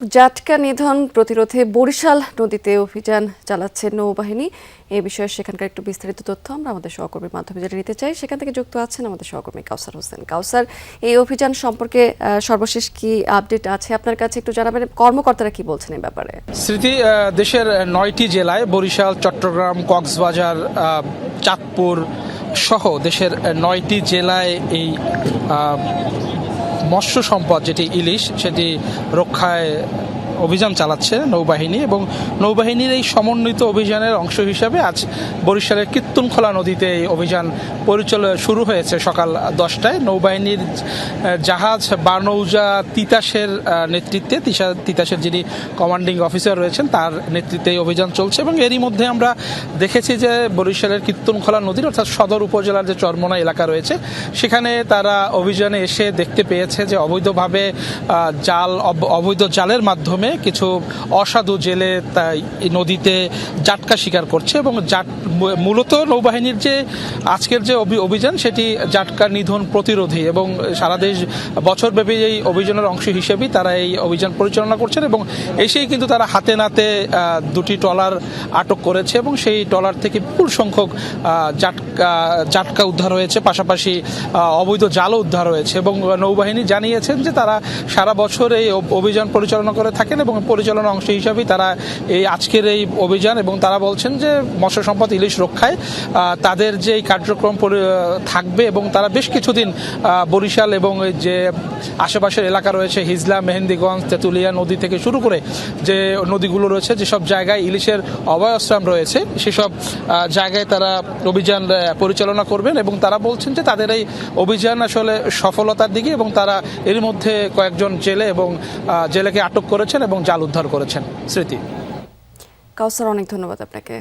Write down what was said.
জাটকা নিধন প্রতিরোধে বরিশাল নদীতে অভিযান চালাচ্ছে নৌবাহিনী। এই বিষয়ে সেখানকার একটু বিস্তারিত তথ্য আমরা আমাদের সহকর্মীর মাধ্যমে জেনে নিতে চাই। সেখান থেকে যুক্ত আছেন আমাদের সহকর্মী কাউসার হোসেন। কাউসার, এই অভিযান সম্পর্কে সর্বশেষ কি আপডেট আছে আপনার কাছে একটু জানাবেন? কর্মকর্তারা কি বলছেন এই ব্যাপারে? স্মৃতি, দেশের 9টি জেলায় বরিশাল, চট্টগ্রাম, কক্সবাজার, চাঁদপুর সহ দেশের 9টি জেলায় এই মৎস্য সম্পদ যেটি ইলিশ সেটি রক্ষায় অভিযান চালাচ্ছে নৌবাহিনী। এবং নৌবাহিনীর এই সমন্বিত অভিযানের অংশ হিসাবে আজ বরিশালের কীর্তনখোলা নদীতে এই অভিযান শুরু হয়েছে সকাল 10টায়। নৌবাহিনীর জাহাজ বারনৌজা তিতাসের নেতৃত্বে, তিতাসের যিনি কমান্ডিং অফিসার রয়েছেন তার নেতৃত্বে এই অভিযান চলছে। এবং এরই মধ্যে আমরা দেখেছি যে বরিশালের কীর্তনখোলা নদীর অর্থাৎ সদর উপজেলার যে চরমোনা এলাকা রয়েছে সেখানে তারা অভিযানে এসে দেখতে পেয়েছে যে অবৈধভাবে অবৈধ জালের মাধ্যমে কিছু অসাধু জেলে এই নদীতে জাটকা শিকার করছে। এবং মূলত নৌবাহিনীর যে আজকের যে অভিযান সেটি জাটকা নিধন প্রতিরোধী, এবং সারা দেশ বছরব্যাপী এই অভিযানের অংশ হিসেবেই তারা এই অভিযান পরিচালনা করছেন। এবং এসেই কিন্তু তারা হাতে নাতে 2টি ট্রলার আটক করেছে এবং সেই ট্রলার থেকে বিপুল সংখ্যক জাটকা উদ্ধার হয়েছে, পাশাপাশি অবৈধ জালও উদ্ধার হয়েছে। এবং নৌবাহিনী জানিয়েছেন যে তারা সারা বছর এই অভিযান পরিচালনা করে থাকেন এবং পরিচালনার অংশ হিসাবেই তারা এই আজকের এই অভিযান। এবং তারা বলছেন যে মৎস্য সম্পদ ইলিশ রক্ষায় তাদের যে কার্যক্রম থাকবে এবং তারা বেশ কিছুদিন বরিশাল এবং যে আশেপাশের এলাকা রয়েছে হিজলা, মেহেন্দিগঞ্জ, তেঁতুলিয়া নদী থেকে শুরু করে যে নদীগুলো রয়েছে, যেসব জায়গায় ইলিশের অভয়াশ্রম রয়েছে সেসব জায়গায় তারা অভিযান পরিচালনা করবেন। এবং তারা বলছেন যে তাদের এই অভিযান আসলে সফলতার দিকে, এবং তারা এর মধ্যে কয়েকজন জেলে এবং জেলেকে আটক করেছেন এবং জাল উদ্ধার করেছেন। স্মৃতি। কাউসার, অনেক ধন্যবাদ আপনাকে।